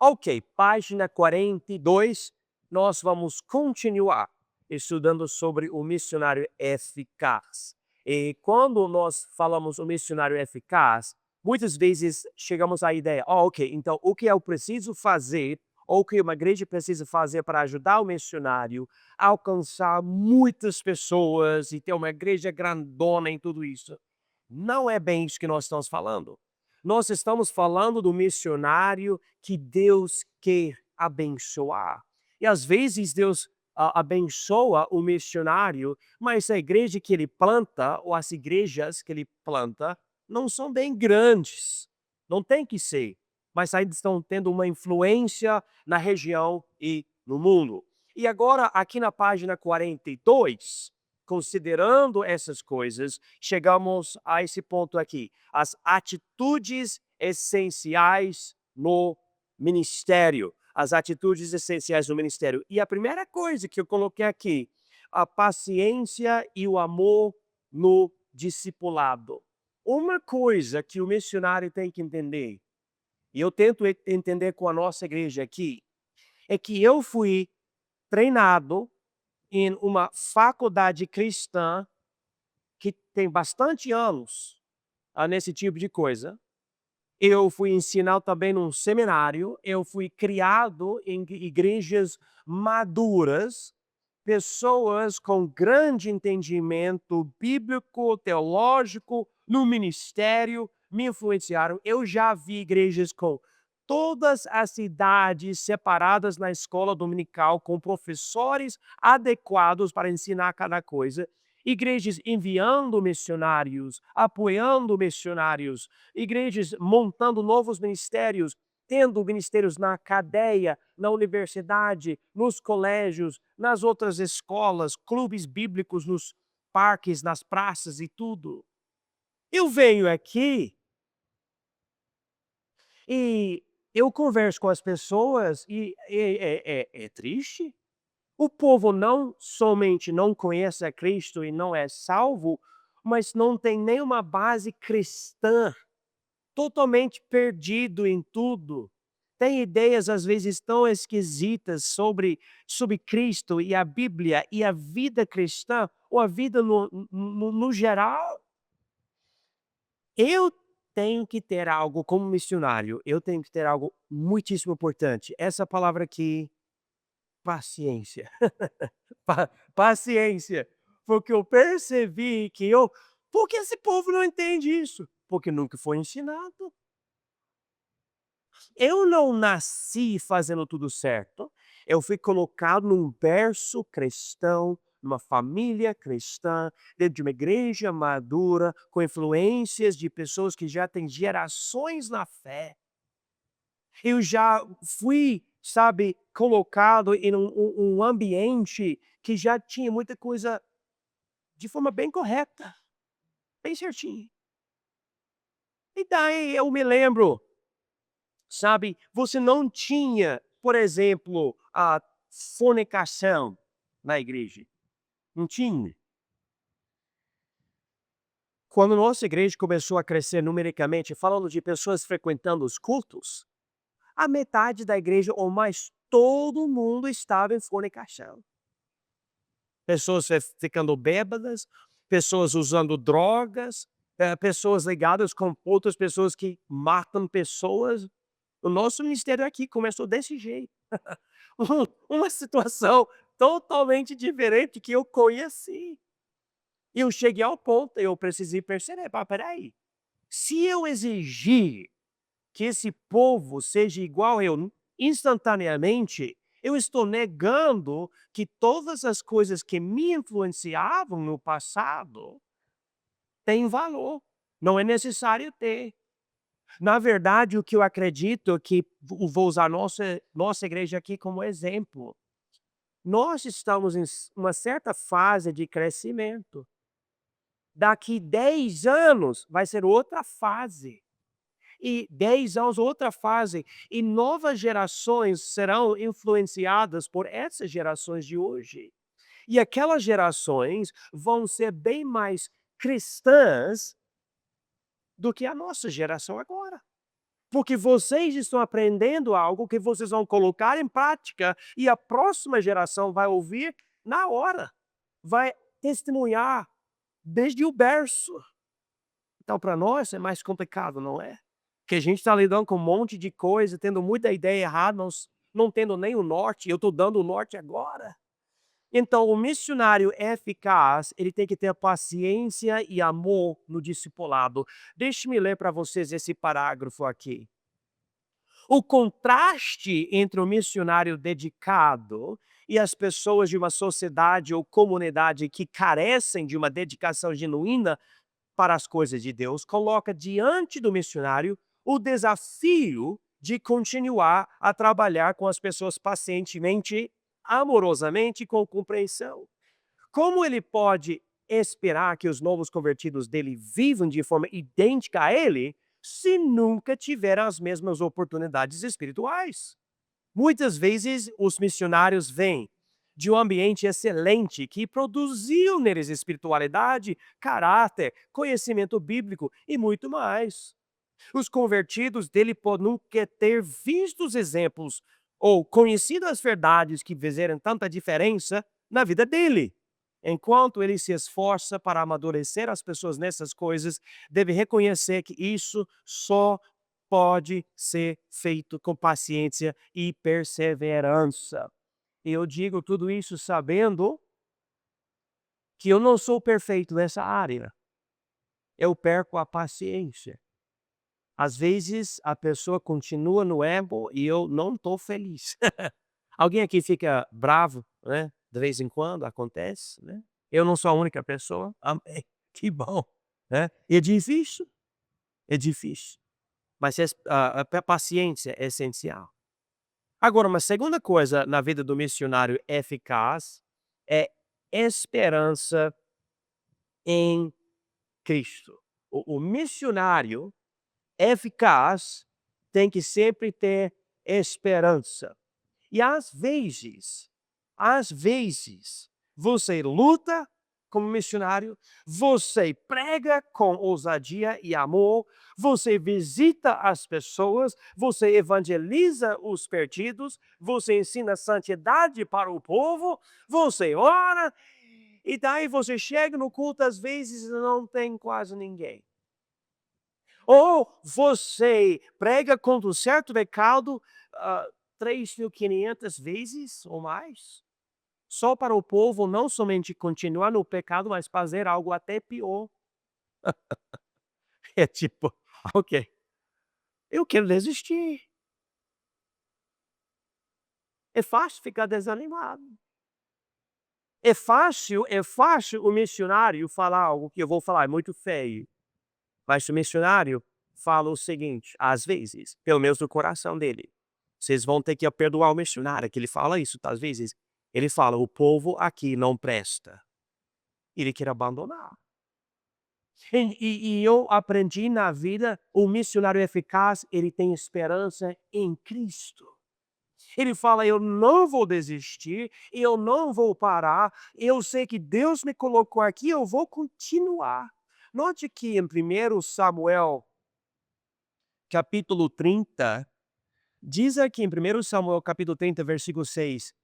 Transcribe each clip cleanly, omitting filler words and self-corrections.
Ok, página 42, nós vamos continuar estudando sobre o missionário eficaz. E quando nós falamos o missionário eficaz, muitas vezes chegamos à ideia, ok, então o que eu preciso fazer, ou o que uma igreja precisa fazer para ajudar o missionário a alcançar muitas pessoas e ter uma igreja grandona em tudo isso. Não é bem isso que nós estamos falando. Nós estamos falando do missionário que Deus quer abençoar. E às vezes Deus abençoa o missionário, mas a igreja que ele planta, ou as igrejas que ele planta, não são bem grandes. Não tem que ser, mas ainda estão tendo uma influência na região e no mundo. E agora, aqui na página 42, considerando essas coisas, chegamos a esse ponto aqui, as atitudes essenciais no ministério. As atitudes essenciais no ministério. E a primeira coisa que eu coloquei aqui, a paciência e o amor no discipulado. Uma coisa que o missionário tem que entender, e eu tento entender com a nossa igreja aqui, é que eu fui treinado em uma faculdade cristã que tem bastante anos nesse tipo de coisa. Eu fui ensinado também num seminário, eu fui criado em igrejas maduras, pessoas com grande entendimento bíblico, teológico, no ministério, me influenciaram. Eu já vi igrejas com todas as idades separadas na escola dominical, com professores adequados para ensinar cada coisa. Igrejas enviando missionários, apoiando missionários, igrejas montando novos ministérios, tendo ministérios na cadeia, na universidade, nos colégios, nas outras escolas, clubes bíblicos, nos parques, nas praças e tudo. Eu venho aqui e eu converso com as pessoas e é triste. O povo não somente não conhece a Cristo e não é salvo, mas não tem nenhuma base cristã, totalmente perdido em tudo. Tem ideias às vezes tão esquisitas sobre Cristo e a Bíblia e a vida cristã, ou a vida no geral. Eu tenho que ter algo como missionário, eu tenho que ter algo muitíssimo importante. Essa palavra aqui, paciência. Paciência, porque eu percebi que por que esse povo não entende isso? Porque nunca foi ensinado. Eu não nasci fazendo tudo certo, eu fui colocado num berço cristão, numa família cristã, dentro de uma igreja madura, com influências de pessoas que já têm gerações na fé. Eu já fui, sabe, colocado em um ambiente que já tinha muita coisa de forma bem correta, bem certinho. E daí eu me lembro, sabe, você não tinha, por exemplo, a fornicação na igreja, não tinha. Quando nossa igreja começou a crescer numericamente, falando de pessoas frequentando os cultos, a metade da igreja ou mais, todo mundo estava em fornicação. Pessoas ficando bêbadas, pessoas usando drogas, pessoas ligadas com outras pessoas que matam pessoas. O nosso ministério aqui começou desse jeito. Uma situação totalmente diferente que eu conheci. E eu cheguei ao ponto, eu precisei perceber, peraí, se eu exigir que esse povo seja igual a eu instantaneamente, eu estou negando que todas as coisas que me influenciavam no passado têm valor. Não é necessário ter. Na verdade, o que eu acredito que vou usar nossa igreja aqui como exemplo. Nós estamos em uma certa fase de crescimento. Daqui 10 anos vai ser outra fase. E 10 anos, outra fase. E novas gerações serão influenciadas por essas gerações de hoje. E aquelas gerações vão ser bem mais cristãs do que a nossa geração agora. Porque vocês estão aprendendo algo que vocês vão colocar em prática e a próxima geração vai ouvir na hora, vai testemunhar desde o berço. Então, para nós é mais complicado, não é? Que a gente está lidando com um monte de coisa, tendo muita ideia errada, não tendo nem o norte, eu estou dando o norte agora. Então, o missionário eficaz, ele tem que ter paciência e amor no discipulado. Deixe-me ler para vocês esse parágrafo aqui. O contraste entre o missionário dedicado e as pessoas de uma sociedade ou comunidade que carecem de uma dedicação genuína para as coisas de Deus coloca diante do missionário o desafio de continuar a trabalhar com as pessoas pacientemente, amorosamente e com compreensão. Como ele pode esperar que os novos convertidos dele vivam de forma idêntica a ele, se nunca tiveram as mesmas oportunidades espirituais? Muitas vezes os missionários vêm de um ambiente excelente que produziu neles espiritualidade, caráter, conhecimento bíblico e muito mais. Os convertidos dele podem nunca ter visto os exemplos ou conhecido as verdades que fizeram tanta diferença na vida dele. Enquanto ele se esforça para amadurecer as pessoas nessas coisas, deve reconhecer que isso só pode ser feito com paciência e perseverança. E eu digo tudo isso sabendo que eu não sou perfeito nessa área. Eu perco a paciência. Às vezes a pessoa continua no erro e eu não estou feliz. Alguém aqui fica bravo, né? De vez em quando acontece, né? Eu não sou a única pessoa. Amém. Que bom, né? E é difícil, é difícil. Mas a paciência é essencial. Agora, uma segunda coisa na vida do missionário eficaz é esperança em Cristo. O missionário eficaz tem que sempre ter esperança. E às vezes, você luta como missionário, você prega com ousadia e amor, você visita as pessoas, você evangeliza os perdidos, você ensina santidade para o povo, você ora, e daí você chega no culto, às vezes não tem quase ninguém. Ou você prega contra um certo pecado 3.500 vezes ou mais, só para o povo não somente continuar no pecado, mas fazer algo até pior. É tipo, ok, eu quero desistir. É fácil ficar desanimado. É fácil o missionário falar algo que eu vou falar, é muito feio. Mas o missionário fala o seguinte, às vezes, pelo menos no coração dele. Vocês vão ter que perdoar o missionário, que ele fala isso, tá? Às vezes. Ele fala, o povo aqui não presta. Ele quer abandonar. E eu aprendi na vida, o missionário eficaz, ele tem esperança em Cristo. Ele fala, eu não vou desistir, eu não vou parar, eu sei que Deus me colocou aqui, eu vou continuar. Note que em 1 Samuel, capítulo 30, diz aqui em 1 Samuel, capítulo 30, versículo 6,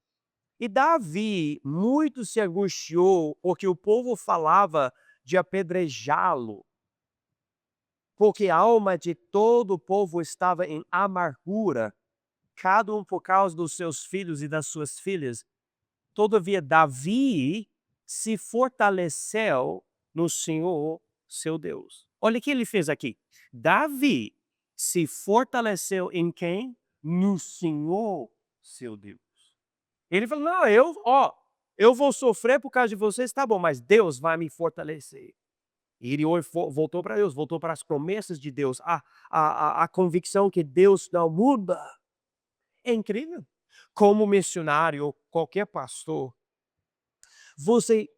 e Davi muito se angustiou porque o povo falava de apedrejá-lo, porque a alma de todo o povo estava em amargura, cada um por causa dos seus filhos e das suas filhas. Todavia, Davi se fortaleceu no Senhor, seu Deus. Olha o que ele fez aqui. Davi se fortaleceu em quem? No Senhor, seu Deus. Ele falou, não, eu vou sofrer por causa de vocês, tá bom, mas Deus vai me fortalecer. E ele voltou para Deus, voltou para as promessas de Deus, a convicção que Deus não muda. É incrível. Como missionário, qualquer pastor, você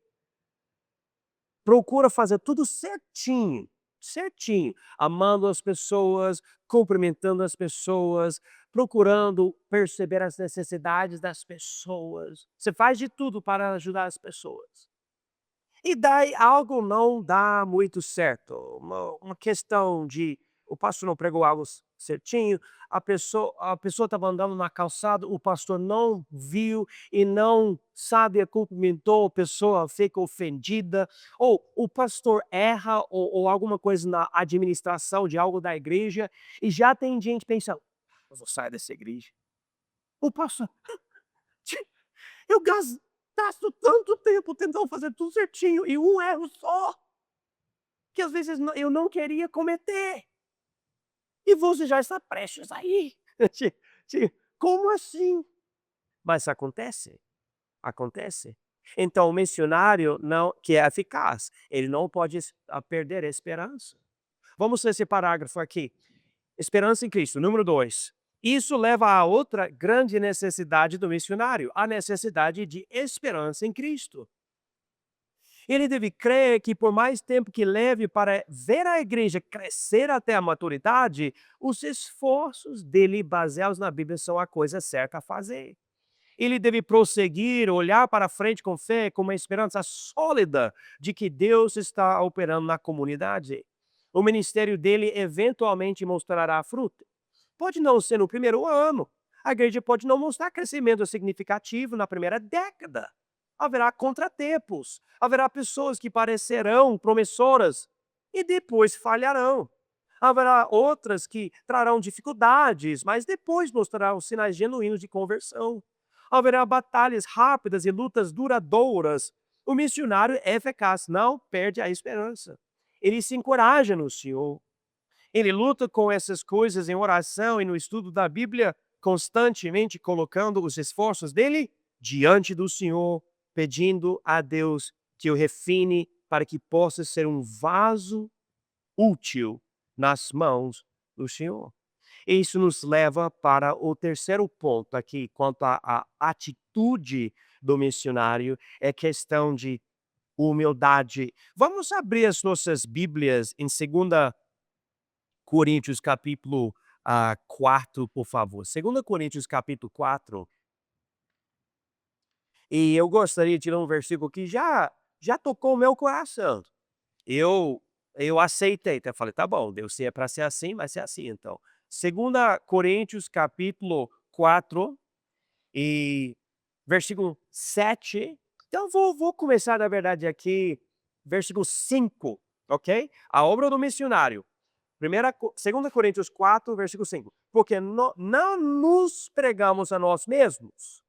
procura fazer tudo certinho, certinho, amando as pessoas, cumprimentando as pessoas, procurando perceber as necessidades das pessoas. Você faz de tudo para ajudar as pessoas. E daí algo não dá muito certo. Uma questão de o pastor não pregou algo certinho, a pessoa estava andando na calçada, o pastor não viu e não, sabe, cumprimentou, a pessoa fica ofendida, ou o pastor erra ou alguma coisa na administração de algo da igreja, e já tem gente pensando: "Eu vou sair dessa igreja". O pastor eu gasto tanto tempo tentando fazer tudo certinho e um erro só, que às vezes eu não queria cometer. E você já está prestes a ir. Ti ti Como assim? Mas acontece, acontece. Então o missionário não que é eficaz, ele não pode perder a esperança. Vamos ler esse parágrafo aqui. Esperança em Cristo, número 2. Isso leva a outra grande necessidade do missionário, a necessidade de esperança em Cristo. Ele deve crer que, por mais tempo que leve para ver a igreja crescer até a maturidade, os esforços dele baseados na Bíblia são a coisa certa a fazer. Ele deve prosseguir, olhar para frente com fé, com uma esperança sólida de que Deus está operando na comunidade. O ministério dele eventualmente mostrará fruto. Pode não ser no primeiro ano. A igreja pode não mostrar crescimento significativo na primeira década. Haverá contratempos, haverá pessoas que parecerão promissoras e depois falharão. Haverá outras que trarão dificuldades, mas depois mostrarão sinais genuínos de conversão. Haverá batalhas rápidas e lutas duradouras. O missionário é eficaz, não perde a esperança. Ele se encoraja no Senhor. Ele luta com essas coisas em oração e no estudo da Bíblia, constantemente colocando os esforços dele diante do Senhor, pedindo a Deus que o refine para que possa ser um vaso útil nas mãos do Senhor. Isso nos leva para o terceiro ponto aqui, quanto à atitude do missionário, é questão de humildade. Vamos abrir as nossas Bíblias em 2 Coríntios capítulo 4, por favor. 2 Coríntios capítulo 4. E eu gostaria de ler um versículo que já tocou o meu coração. Eu eu aceitei, então eu falei: "Tá bom, Deus, se é para ser assim, vai ser assim então". 2 Coríntios capítulo 4 e versículo 7. Então vou começar, na verdade, aqui, versículo 5, ok? A obra do missionário. 2 Coríntios 4, versículo 5. Porque não nos pregamos a nós mesmos,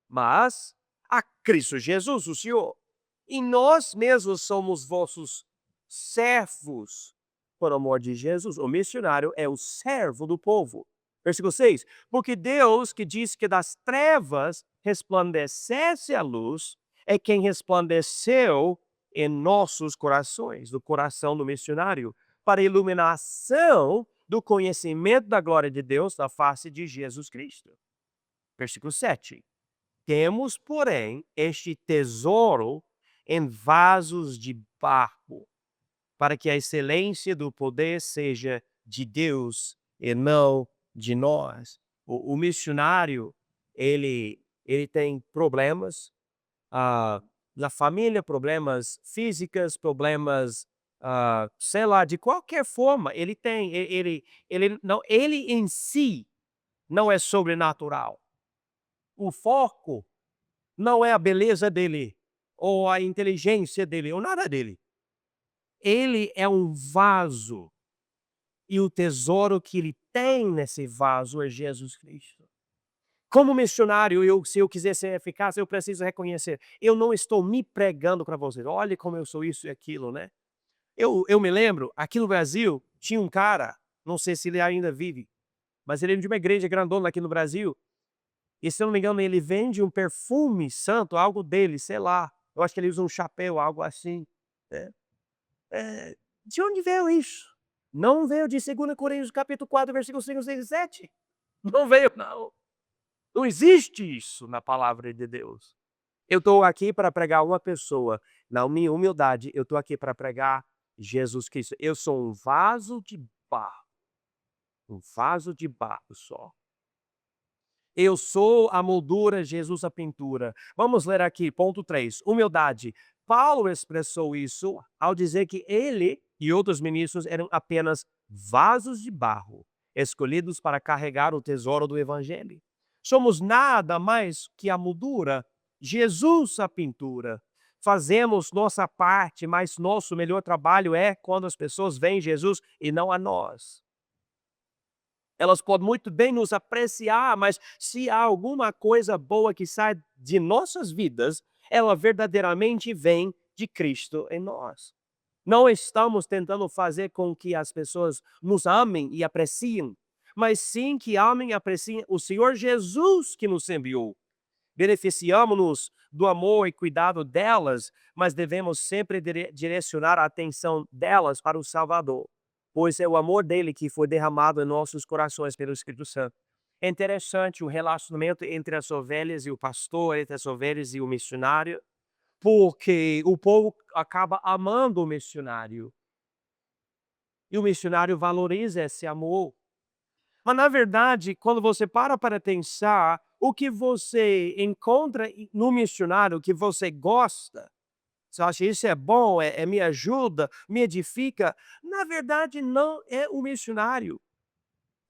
mas a Cristo Jesus, o Senhor. E nós mesmos somos vossos servos, por amor de Jesus. O missionário é o servo do povo. Versículo 6. Porque Deus, que disse que das trevas resplandecesse a luz, é quem resplandeceu em nossos corações, do coração do missionário, para a iluminação do conhecimento da glória de Deus na face de Jesus Cristo. Versículo 7. Temos, porém, este tesouro em vasos de barro, para que a excelência do poder seja de Deus e não de nós. O missionário, ele tem problemas, na família, problemas físicos, problemas, sei lá, de qualquer forma, ele tem, ele não, ele em si não é sobrenatural. O foco não é a beleza dele, ou a inteligência dele, ou nada dele. Ele é um vaso, e o tesouro que ele tem nesse vaso é Jesus Cristo. Como missionário, se eu quiser ser eficaz, eu preciso reconhecer, eu não estou me pregando para vocês, olha como eu sou isso e aquilo, né. Eu me lembro, aqui no Brasil, tinha um cara, não sei se ele ainda vive, mas ele é de uma igreja grandona aqui no Brasil, e se eu não me engano ele vende um perfume santo, algo dele, sei lá, eu acho que ele usa um chapéu, algo assim, né. De onde veio isso? Não veio de 2 Coríntios capítulo 4, versículo 5, 6 e 7. Não veio não. Não existe isso na palavra de Deus. Eu estou aqui para pregar uma pessoa, na minha humildade, eu estou aqui para pregar Jesus Cristo. Eu sou um vaso de barro só. Eu sou a moldura, Jesus a pintura. Vamos ler aqui, ponto 3, humildade. Paulo expressou isso ao dizer que ele e outros ministros eram apenas vasos de barro, escolhidos para carregar o tesouro do Evangelho. Somos nada mais que a moldura, Jesus a pintura. Fazemos nossa parte, mas nosso melhor trabalho é quando as pessoas veem Jesus e não a nós. Elas podem muito bem nos apreciar, mas se há alguma coisa boa que sai de nossas vidas, ela verdadeiramente vem de Cristo em nós. Não estamos tentando fazer com que as pessoas nos amem e apreciem, mas sim que amem e apreciem o Senhor Jesus que nos enviou. Beneficiamos-nos do amor e cuidado delas, mas devemos sempre direcionar a atenção delas para o Salvador, pois é o amor dele que foi derramado em nossos corações pelo Espírito Santo. É interessante o relacionamento entre as ovelhas e o pastor, entre as ovelhas e o missionário, porque o povo acaba amando o missionário. E o missionário valoriza esse amor. Mas, na verdade, quando você para pensar, o que você encontra no missionário, o que você gosta, você acha isso é bom, me ajuda, me edifica, na verdade não é o missionário,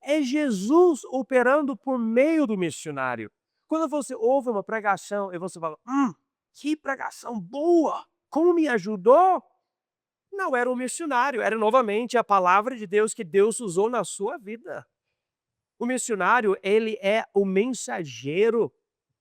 é Jesus operando por meio do missionário. Quando você ouve uma pregação e você fala, que pregação boa, como me ajudou? Não era o missionário, era novamente a palavra de Deus que Deus usou na sua vida. O missionário, ele é o mensageiro,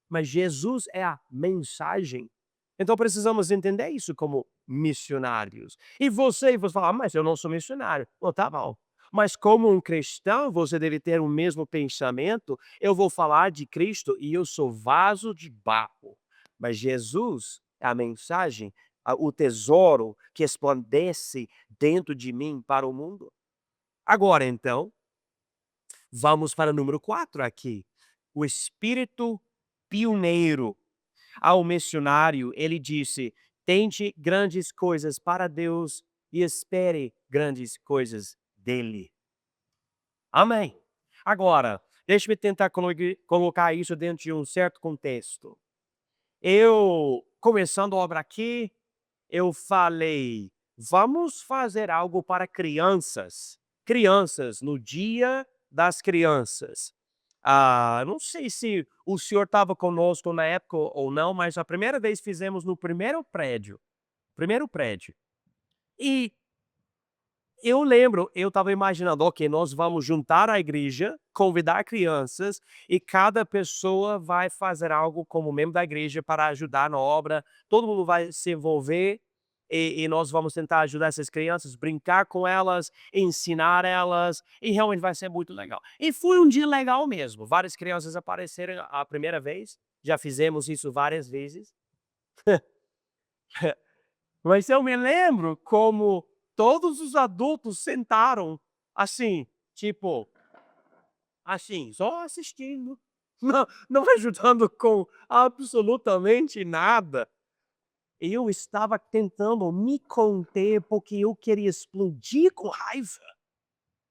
mas Jesus é a mensagem. Então precisamos entender isso como missionários. E você fala, mas eu não sou missionário. Bom, tá bom. Mas como um cristão, você deve ter o mesmo pensamento. Eu vou falar de Cristo e eu sou vaso de barro. Mas Jesus é a mensagem, o tesouro que resplandece dentro de mim para o mundo. Agora então, vamos para o número 4 aqui. O espírito pioneiro. Ao missionário, ele disse: tente grandes coisas para Deus e espere grandes coisas dele. Amém. Agora, deixe-me tentar colocar isso dentro de um certo contexto. Eu, começando a obra aqui, eu falei: vamos fazer algo para crianças. Crianças, no dia das crianças. Não sei se o senhor estava conosco na época ou não, mas a primeira vez fizemos no primeiro prédio. Primeiro prédio. E eu lembro, eu estava imaginando, ok, nós vamos juntar a igreja, convidar crianças e cada pessoa vai fazer algo como membro da igreja para ajudar na obra. Todo mundo vai se envolver e nós vamos tentar ajudar essas crianças, brincar com elas, ensinar elas e realmente vai ser muito legal. E foi um dia legal mesmo. Várias crianças apareceram a primeira vez, já fizemos isso várias vezes. Mas eu me lembro como todos os adultos sentaram, assim, tipo, assim, só assistindo, não ajudando com absolutamente nada. Eu estava tentando me conter, porque eu queria explodir com raiva,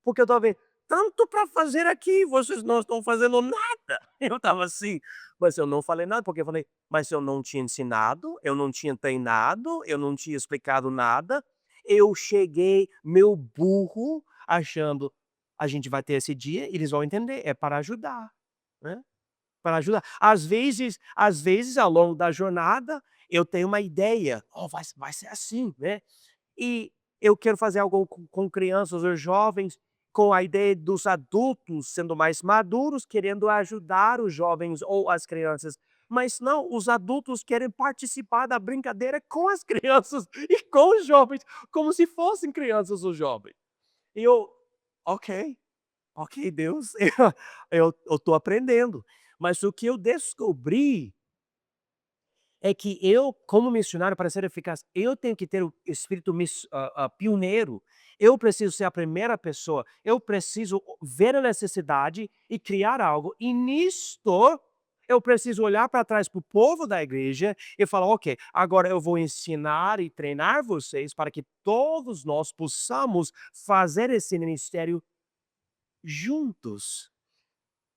porque eu estava vendo tanto para fazer aqui, vocês não estão fazendo nada. Eu estava assim, mas eu não falei nada, porque eu falei: "Mas eu não tinha ensinado, eu não tinha treinado, eu não tinha explicado nada". Eu cheguei, meu burro, achando: "A gente vai ter esse dia, eles vão entender, é para ajudar", né, para ajudar. Às vezes, ao longo da jornada, eu tenho uma ideia: "Ó, vai ser assim", né. E eu quero fazer algo com crianças ou jovens, com a ideia dos adultos sendo mais maduros, querendo ajudar os jovens ou as crianças. Mas não, os adultos querem participar da brincadeira com as crianças e com os jovens, como se fossem crianças ou jovens. E eu, ok, ok, Deus, eu estou aprendendo. Mas o que eu descobri é que eu, como missionário, para ser eficaz, eu tenho que ter o espírito pioneiro. Eu preciso ser a primeira pessoa. Eu preciso ver a necessidade e criar algo. E nisto, eu preciso olhar para trás para o povo da igreja e falar: ok, agora eu vou ensinar e treinar vocês para que todos nós possamos fazer esse ministério juntos.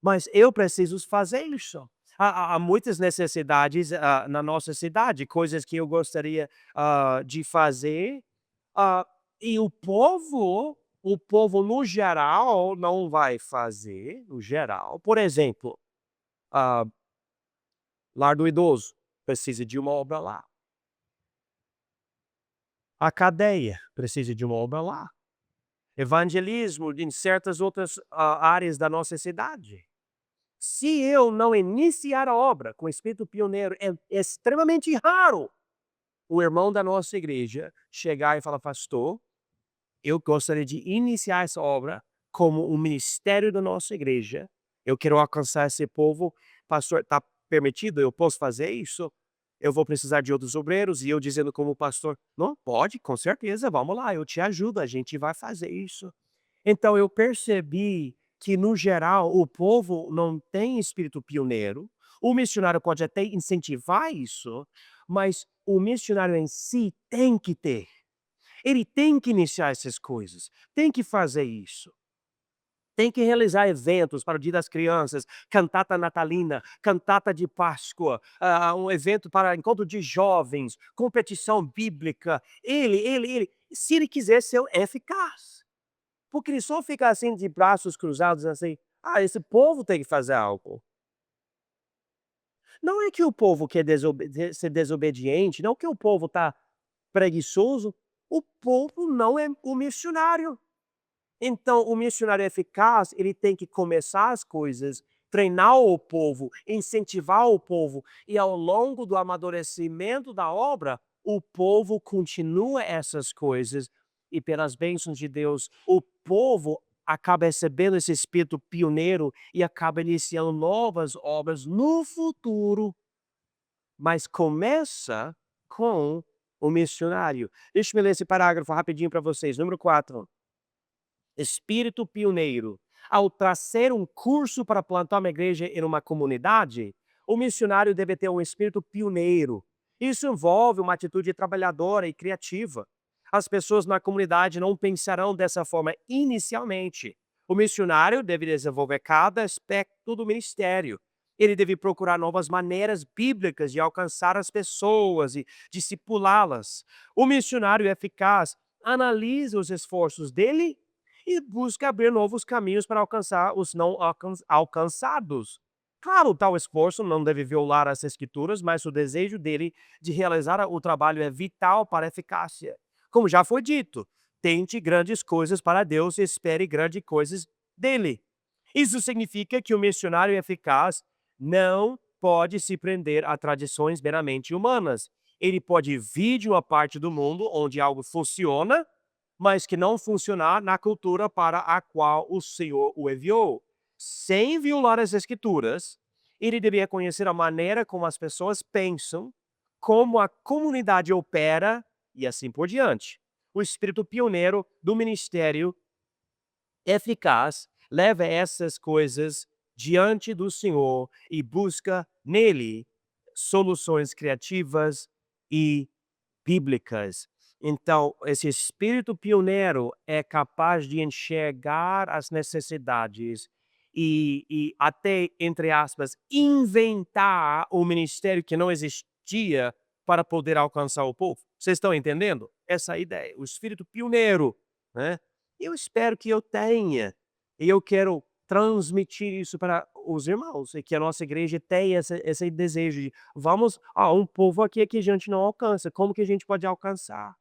Mas eu preciso fazer isso. Há muitas necessidades, na nossa cidade, coisas que eu gostaria, de fazer, e o povo no geral não vai fazer, no geral. Por exemplo, ah, lar do idoso precisa de uma obra lá. A cadeia precisa de uma obra lá. Evangelismo em certas outras áreas da nossa cidade. Se eu não iniciar a obra com espírito pioneiro, é extremamente raro o irmão da nossa igreja chegar e falar: pastor, eu gostaria de iniciar essa obra como um ministério da nossa igreja. Eu quero alcançar esse povo. Pastor, está permitido? Eu posso fazer isso? Eu vou precisar de outros obreiros? E eu dizendo como pastor: não, pode, com certeza, vamos lá, eu te ajudo, a gente vai fazer isso. Então eu percebi que, no geral, o povo não tem espírito pioneiro. O missionário pode até incentivar isso, mas o missionário em si tem que ter. Ele tem que iniciar essas coisas, tem que fazer isso. Tem que realizar eventos para o Dia das Crianças, cantata natalina, cantata de Páscoa, um evento para encontro de jovens, competição bíblica. Ele, se ele quiser ser eficaz. Porque ele só fica assim de braços cruzados assim: "Ah, esse povo tem que fazer algo". Não é que o povo quer ser desobediente, não que o povo está preguiçoso, o povo não é o missionário. Então o missionário eficaz, ele tem que começar as coisas, treinar o povo, incentivar o povo, e ao longo do amadurecimento da obra, o povo continua essas coisas, e pelas bênçãos de Deus, o povo acaba recebendo esse espírito pioneiro e acaba iniciando novas obras no futuro, mas começa com o missionário. Deixa eu ler esse parágrafo rapidinho para vocês, número 4. Espírito pioneiro. Ao traçar um curso para plantar uma igreja em uma comunidade, o missionário deve ter um espírito pioneiro. Isso envolve uma atitude trabalhadora e criativa. As pessoas na comunidade não pensarão dessa forma inicialmente. O missionário deve desenvolver cada aspecto do ministério. Ele deve procurar novas maneiras bíblicas de alcançar as pessoas e discipulá-las. O missionário eficaz analisa os esforços dele e busca abrir novos caminhos para alcançar os não alcançados. Claro, tal esforço não deve violar as escrituras, mas o desejo dele de realizar o trabalho é vital para a eficácia. Como já foi dito, tente grandes coisas para Deus e espere grandes coisas dele. Isso significa que o missionário eficaz não pode se prender a tradições meramente humanas. Ele pode vir de uma parte do mundo onde algo funciona, mas que não funcionar na cultura para a qual o Senhor o enviou. Sem violar as escrituras, ele devia conhecer a maneira como as pessoas pensam, como a comunidade opera e assim por diante. O espírito pioneiro do ministério eficaz leva essas coisas diante do Senhor e busca nele soluções criativas e bíblicas. Então, esse espírito pioneiro é capaz de enxergar as necessidades e até, entre aspas, inventar o ministério que não existia para poder alcançar o povo. Vocês estão entendendo? Essa é a ideia, o espírito pioneiro, né? Eu espero que eu tenha, e eu quero transmitir isso para os irmãos, e que a nossa igreja tenha esse desejo de: vamos, um povo aqui que a gente não alcança, como que a gente pode alcançar?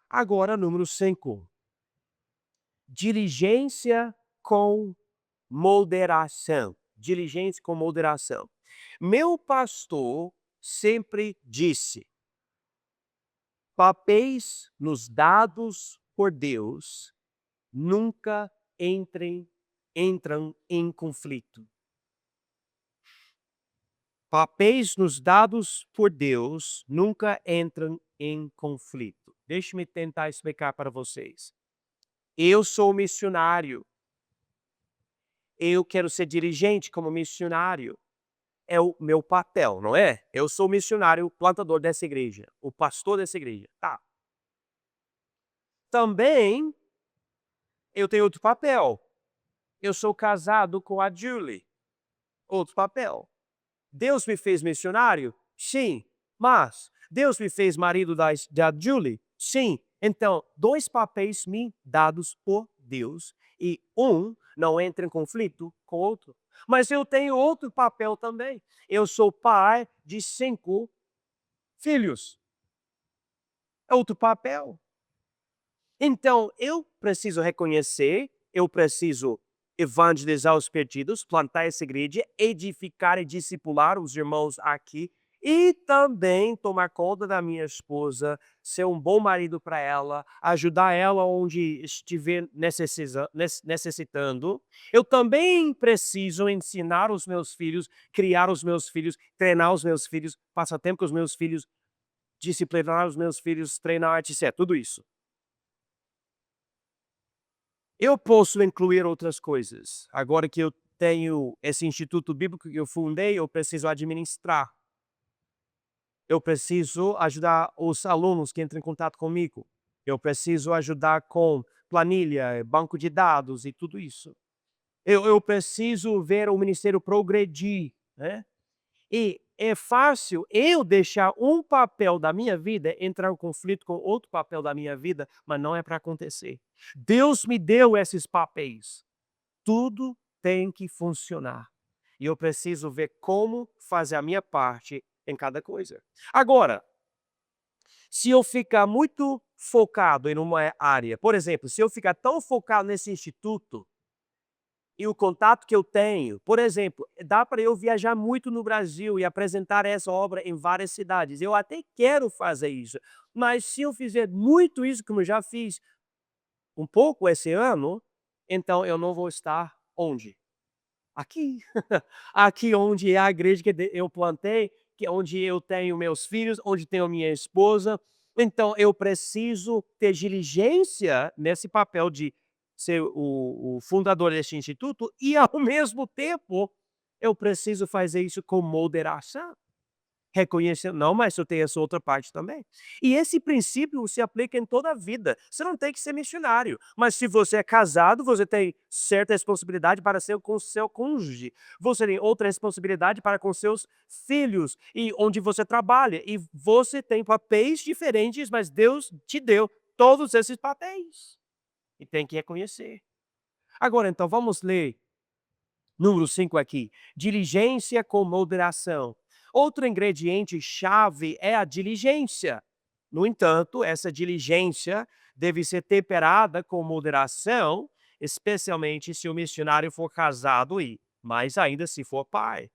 Agora, número 5, diligência com moderação. Diligência com moderação. Meu pastor sempre disse: papéis nos dados por Deus nunca entram em conflito. Papéis nos dados por Deus nunca entram em conflito. Deixe-me tentar explicar para vocês. Eu sou missionário. Eu quero ser dirigente como missionário. É o meu papel, não é? Eu sou o missionário, o plantador dessa igreja, o pastor dessa igreja. Tá. Também eu tenho outro papel. Eu sou casado com a Julie. Outro papel. Deus me fez missionário? Sim. Mas Deus me fez marido da Julie? Sim. Então, dois papéis me dados por Deus e um não entra em conflito com o outro. Mas eu tenho outro papel também. Eu sou pai de 5 filhos. É outro papel. Então, eu preciso reconhecer, eu preciso evangelizar os perdidos, plantar essa igreja, edificar e discipular os irmãos aqui e também tomar conta da minha esposa, ser um bom marido para ela, ajudar ela onde estiver necessitando. Eu também preciso ensinar os meus filhos, criar os meus filhos, treinar os meus filhos, passar tempo com os meus filhos, disciplinar os meus filhos, treinar, etc. Tudo isso. Eu posso incluir outras coisas. Agora que eu tenho esse instituto bíblico que eu fundei, eu preciso administrar. Eu preciso ajudar os alunos que entram em contato comigo. Eu preciso ajudar com planilha, banco de dados e tudo isso. Eu preciso ver o ministério progredir, né? E é fácil eu deixar um papel da minha vida entrar em conflito com outro papel da minha vida, mas não é para acontecer. Deus me deu esses papéis. Tudo tem que funcionar. E eu preciso ver como fazer a minha parte em cada coisa. Agora, se eu ficar muito focado em uma área, por exemplo, se eu ficar tão focado nesse instituto e o contato que eu tenho, por exemplo, dá para eu viajar muito no Brasil e apresentar essa obra em várias cidades. Eu até quero fazer isso, mas se eu fizer muito isso, como eu já fiz um pouco esse ano, então eu não vou estar onde? Aqui. Aqui onde é a igreja que eu plantei, que é onde eu tenho meus filhos, onde tenho minha esposa. Então eu preciso ter diligência nesse papel de ser o fundador deste instituto e, ao mesmo tempo, eu preciso fazer isso com moderação. Reconhecendo, não, mas eu tenho essa outra parte também. E esse princípio se aplica em toda a vida. Você não tem que ser missionário, mas se você é casado, você tem certa responsabilidade para ser com o seu cônjuge. Você tem outra responsabilidade para com seus filhos e onde você trabalha. E você tem papéis diferentes, mas Deus te deu todos esses papéis. E tem que reconhecer. Agora, então, vamos ler número 5 aqui, diligência com moderação. Outro ingrediente chave é a diligência. No entanto, essa diligência deve ser temperada com moderação, especialmente se o missionário for casado e, mais ainda, se for pai.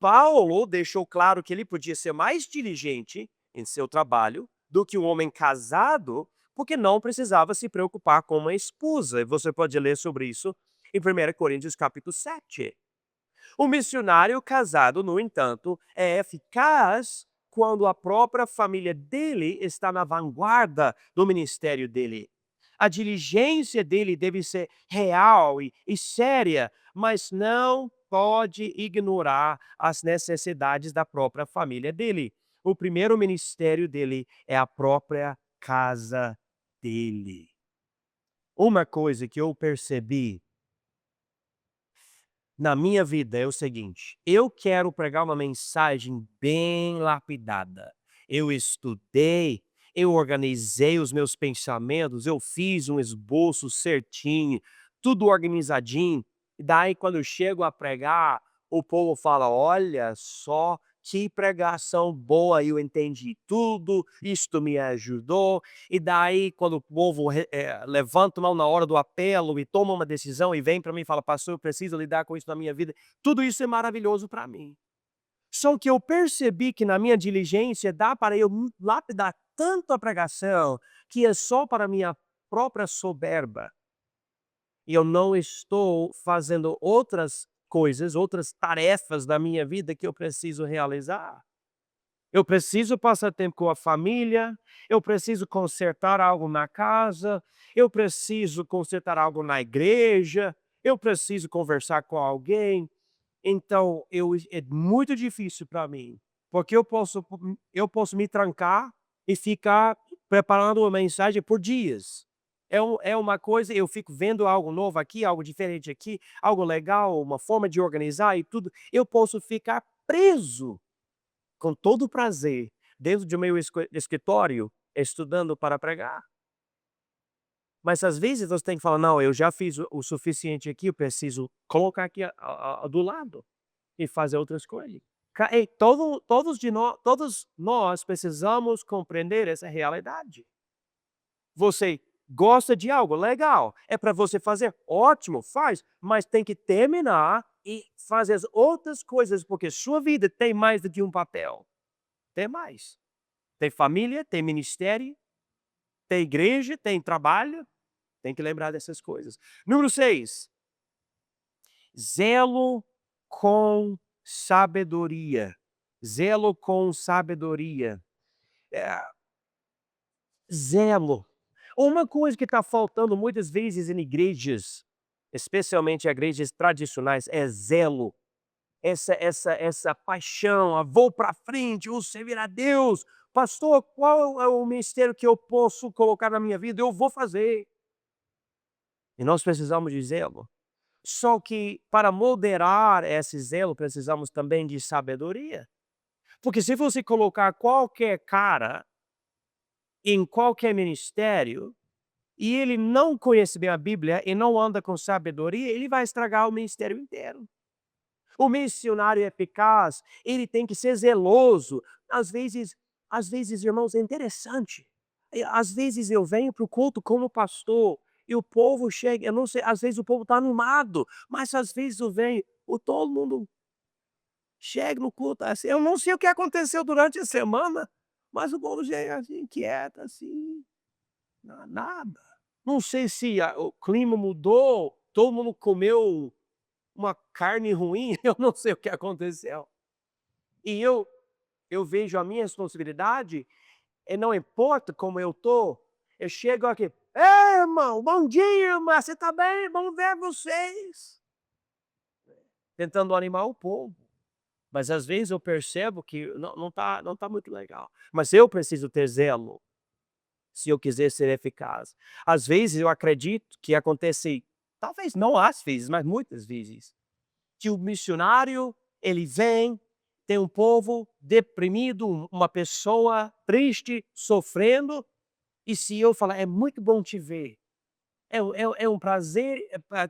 Paulo deixou claro que ele podia ser mais diligente em seu trabalho do que um homem casado, porque não precisava se preocupar com uma esposa. E você pode ler sobre isso em 1 Coríntios capítulo 7. O missionário casado, no entanto, é eficaz quando a própria família dele está na vanguarda do ministério dele. A diligência dele deve ser real e séria, mas não pode ignorar as necessidades da própria família dele. O primeiro ministério dele é a própria casa dele. Uma coisa que eu percebi na minha vida é o seguinte: eu quero pregar uma mensagem bem lapidada. Eu estudei, eu organizei os meus pensamentos, eu fiz um esboço certinho, tudo organizadinho. E daí, quando eu chego a pregar, o povo fala: olha só que pregação boa, eu entendi tudo, isto me ajudou. E daí, quando o povo levanta a mão na hora do apelo e toma uma decisão e vem para mim e fala: pastor, eu preciso lidar com isso na minha vida, tudo isso é maravilhoso para mim. Só que eu percebi que na minha diligência dá para eu lapidar tanto a pregação que é só para minha própria soberba. E eu não estou fazendo outras coisas, outras tarefas da minha vida que eu preciso realizar. Eu preciso passar tempo com a família, eu preciso consertar algo na casa, eu preciso consertar algo na igreja, eu preciso conversar com alguém. Então é muito difícil para mim, porque eu posso me trancar e ficar preparando uma mensagem por dias. É uma coisa, eu fico vendo algo novo aqui, algo diferente aqui, algo legal, uma forma de organizar e tudo, eu posso ficar preso com todo o prazer, dentro de meu escritório, estudando para pregar. Mas às vezes você tem que falar: "Não, eu já fiz o suficiente aqui, eu preciso colocar aqui do lado e fazer outra escolha". Ei, todos nós precisamos compreender essa realidade. Você gosta de algo, legal, é para você fazer, ótimo, faz, mas tem que terminar e fazer as outras coisas, porque sua vida tem mais do que um papel, tem mais. Tem família, tem ministério, tem igreja, tem trabalho, tem que lembrar dessas coisas. Número 6, zelo com sabedoria. Zelo com sabedoria. Eh, Zelo. Uma coisa que está faltando muitas vezes em igrejas, especialmente igrejas tradicionais, é zelo. Essa paixão, vou para frente, vou servir a Deus. Pastor, qual é o ministério que eu posso colocar na minha vida? Eu vou fazer. E nós precisamos de zelo. Só que para moderar esse zelo, precisamos também de sabedoria. Porque se você colocar qualquer cara em qualquer ministério, e ele não conhece bem a Bíblia e não anda com sabedoria, ele vai estragar o ministério inteiro. O missionário eficaz, ele tem que ser zeloso. Às vezes, irmãos, é interessante. Às vezes eu venho para o culto como pastor e o povo chega, eu não sei, às vezes o povo está animado, mas às vezes eu venho, todo mundo chega no culto assim, eu não sei o que aconteceu durante a semana, mas o povo chega assim, quieto, assim, nada. Não sei se o clima mudou, todo mundo comeu uma carne ruim, eu não sei o que aconteceu. E eu vejo a minha responsabilidade, e não importa como eu tô, eu chego aqui: "Ei, irmão, bom dia, irmã, você tá bem? Vamos ver vocês". Tentando animar o povo. Mas às vezes eu percebo que não tá muito legal. Mas eu preciso ter zelo, se eu quiser ser eficaz. Às vezes eu acredito que acontece, talvez não às vezes, mas muitas vezes, que o missionário, ele vem, tem um povo deprimido, uma pessoa triste, sofrendo, e se eu falar: "É muito bom te ver, é um prazer,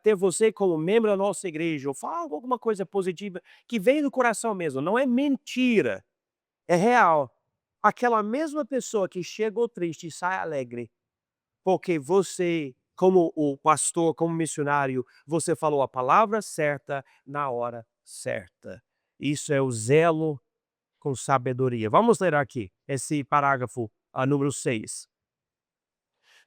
ter você como membro da nossa igreja", eu falo alguma coisa positiva que vem do coração mesmo, não é mentira, é real. Aquela mesma pessoa que chegou triste e sai alegre, porque você, como o pastor, como missionário, você falou a palavra certa, na hora certa. Isso é o zelo com sabedoria. Vamos ler aqui esse parágrafo, número 6.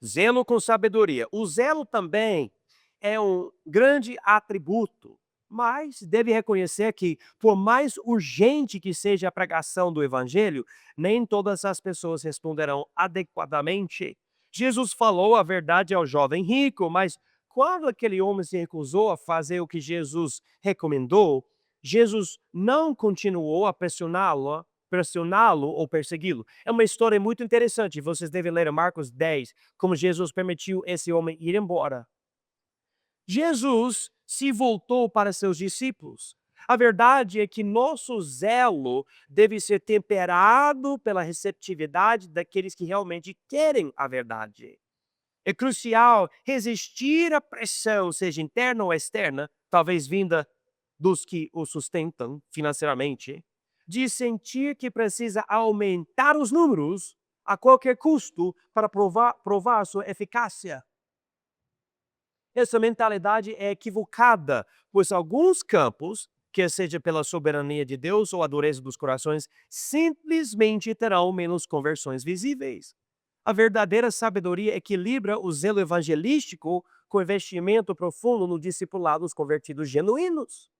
Zelo com sabedoria. O zelo também é um grande atributo, mas deve reconhecer que, por mais urgente que seja a pregação do evangelho, nem todas as pessoas responderão adequadamente. Jesus falou a verdade ao jovem rico, mas quando aquele homem se recusou a fazer o que Jesus recomendou, Jesus não continuou a pressioná-lo ou persegui-lo. É uma história muito interessante, vocês devem ler Marcos 10, como Jesus permitiu esse homem ir embora. Jesus se voltou para seus discípulos. A verdade é que nosso zelo deve ser temperado pela receptividade daqueles que realmente querem a verdade. É crucial resistir à pressão, seja interna ou externa, talvez vinda dos que o sustentam financeiramente, de sentir que precisa aumentar os números a qualquer custo para provar sua eficácia. Essa mentalidade é equivocada, pois alguns campos, quer seja pela soberania de Deus ou a dureza dos corações, simplesmente terão menos conversões visíveis. A verdadeira sabedoria equilibra o zelo evangelístico com o investimento profundo no discipulado dos convertidos genuínos.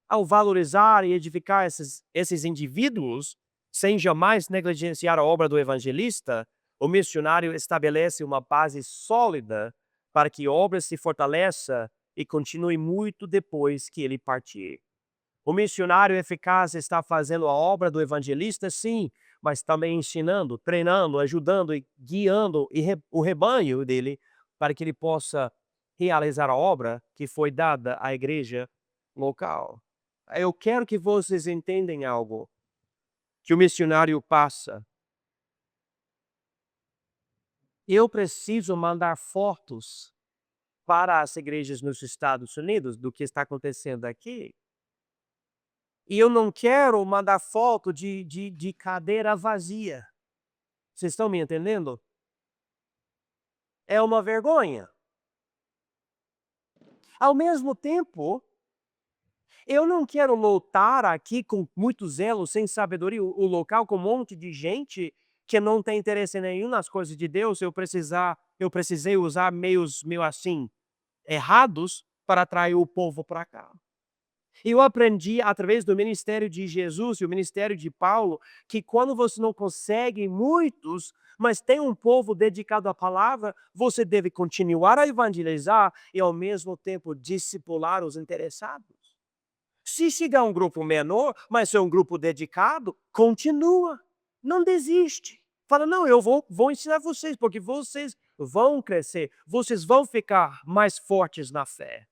Ao valorizar e edificar esses indivíduos, sem jamais negligenciar a obra do evangelista, o missionário estabelece uma base sólida para que a obra se fortaleça e continue muito depois que ele partir. O missionário eficaz está fazendo a obra do evangelista, sim, mas também ensinando, treinando, ajudando e guiando o rebanho dele para que ele possa realizar a obra que foi dada à igreja local. Eu quero que vocês entendam algo que o missionário passa. Eu preciso mandar fotos para as igrejas nos Estados Unidos do que está acontecendo aqui. E eu não quero mandar foto de cadeira vazia. Vocês estão me entendendo? É uma vergonha. Ao mesmo tempo, eu não quero lotar aqui com muito zelo, sem sabedoria, o local com um monte de gente que não tem interesse nenhum nas coisas de Deus. Eu precisei usar meios meio assim errados para atrair o povo para cá. Eu aprendi através do ministério de Jesus e o ministério de Paulo, que quando você não consegue muitos, mas tem um povo dedicado à palavra, você deve continuar a evangelizar e ao mesmo tempo discipular os interessados. Se chegar um grupo menor, mas é um grupo dedicado, continua, não desiste. Fala, não, eu vou ensinar vocês, porque vocês vão crescer, vocês vão ficar mais fortes na fé.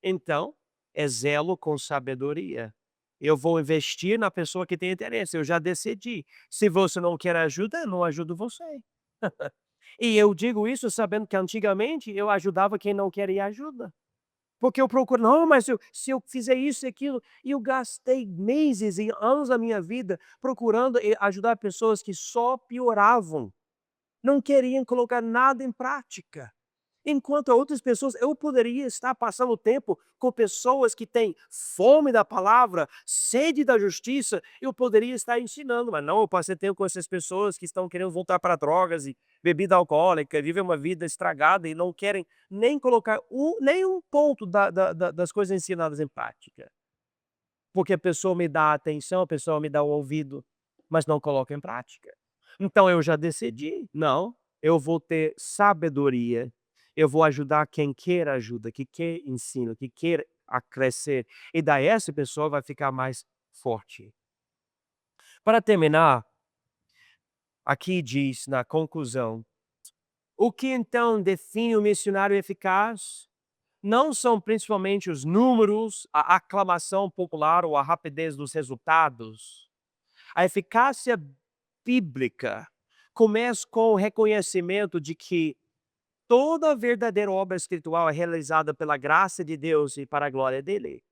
Então, é zelo com sabedoria. Eu vou investir na pessoa que tem interesse, eu já decidi. Se você não quer ajuda, eu não ajudo você. E eu digo isso sabendo que antigamente eu ajudava quem não queria ajuda. Porque eu procuro, não, mas se eu fizer isso e aquilo, e eu gastei meses e anos da minha vida procurando ajudar pessoas que só pioravam, não queriam colocar nada em prática. Enquanto outras pessoas, eu poderia estar passando tempo com pessoas que têm fome da palavra, sede da justiça, eu poderia estar ensinando, mas não, eu passei tempo com essas pessoas que estão querendo voltar para drogas e bebida alcoólica, vivem uma vida estragada e não querem nem colocar nem um ponto das coisas ensinadas em prática. Porque a pessoa me dá atenção, a pessoa me dá o ouvido, mas não coloca em prática. Então eu já decidi, não, eu vou ter sabedoria, eu vou ajudar quem quer ajuda, que quer ensino, que quer a crescer, e daí essa pessoa vai ficar mais forte. Para terminar, aqui diz na conclusão, o que então define o missionário eficaz? Não são principalmente os números, a aclamação popular ou a rapidez dos resultados. A eficácia bíblica começa com o reconhecimento de que toda verdadeira obra espiritual é realizada pela graça de Deus e para a glória dele.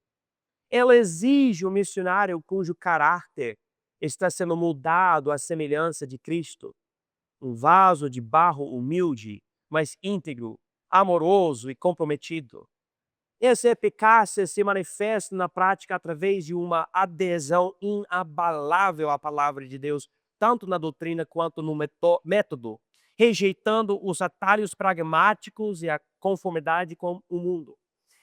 Ela exige um missionário cujo caráter está sendo moldado à semelhança de Cristo, um vaso de barro humilde, mas íntegro, amoroso e comprometido. Essa eficácia se manifesta na prática através de uma adesão inabalável à palavra de Deus, tanto na doutrina quanto no método, rejeitando os atalhos pragmáticos e a conformidade com o mundo.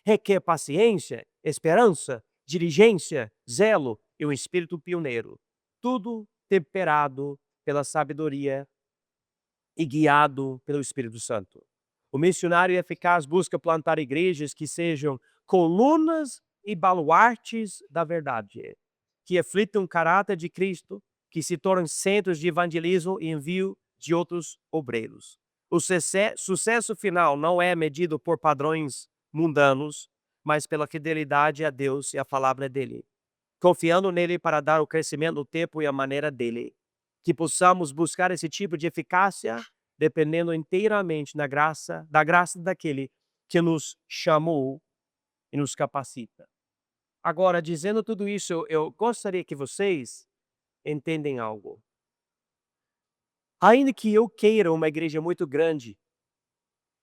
Requer paciência, esperança, diligência, zelo e um espírito pioneiro. Tudo temperado pela sabedoria e guiado pelo Espírito Santo. O missionário eficaz busca plantar igrejas que sejam colunas e baluartes da verdade, que reflitam o caráter de Cristo, que se tornem centros de evangelismo e envio de outros obreiros. O sucesso final não é medido por padrões mundanos, mas pela fidelidade a Deus e à palavra dele, confiando nele para dar o crescimento no tempo e a maneira dele. Que possamos buscar esse tipo de eficácia dependendo inteiramente da graça daquele que nos chamou e nos capacita. Agora, dizendo tudo isso, eu gostaria que vocês entendem algo. Ainda que eu queira uma igreja muito grande,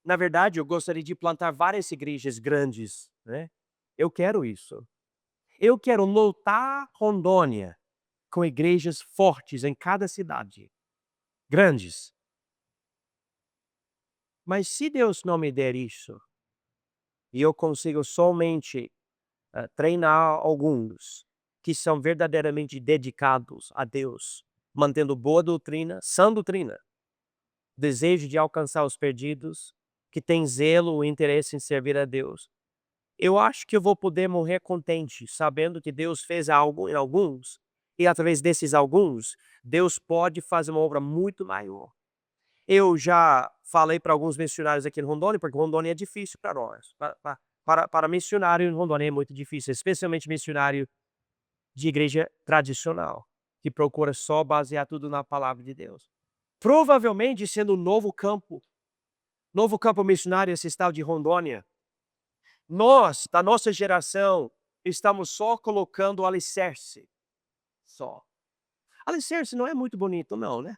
na verdade, eu gostaria de plantar várias igrejas grandes, né? Eu quero isso. Eu quero lotar Rondônia com igrejas fortes em cada cidade, grandes. Mas se Deus não me der isso, e eu consigo somente treinar alguns que são verdadeiramente dedicados a Deus, mantendo boa doutrina, sã doutrina, desejo de alcançar os perdidos, que tem zelo e interesse em servir a Deus. Eu acho que eu vou poder morrer contente, sabendo que Deus fez algo em alguns, e através desses alguns, Deus pode fazer uma obra muito maior. Eu já falei para alguns missionários aqui em Rondônia, porque Rondônia é difícil para nós. Para missionário em Rondônia é muito difícil, especialmente missionário de igreja tradicional, que procura só basear tudo na palavra de Deus. provavelmente sendo um novo campo missionário, esse estado de Rondônia. Nós, da nossa geração, estamos só colocando o alicerce, só. Alicerce não é muito bonito não, né?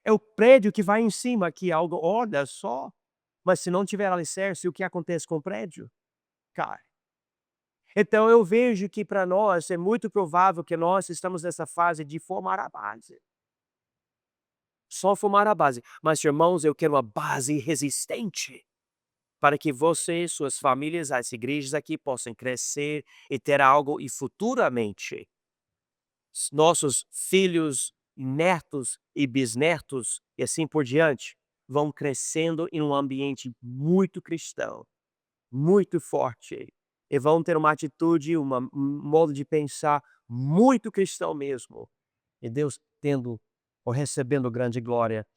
É o prédio que vai em cima que algo, olha só, mas se não tiver alicerce, o que acontece com o prédio? Cai. Então eu vejo que para nós é muito provável que nós estamos nessa fase de formar a base. Só formar a base. Mas irmãos, eu quero uma base resistente, para que você, suas famílias, as igrejas aqui possam crescer e ter algo e futuramente nossos filhos, netos e bisnetos e assim por diante, vão crescendo em um ambiente muito cristão, muito forte, e vão ter uma atitude, um modo de pensar muito cristão mesmo. E Deus tendo ou recebendo grande glória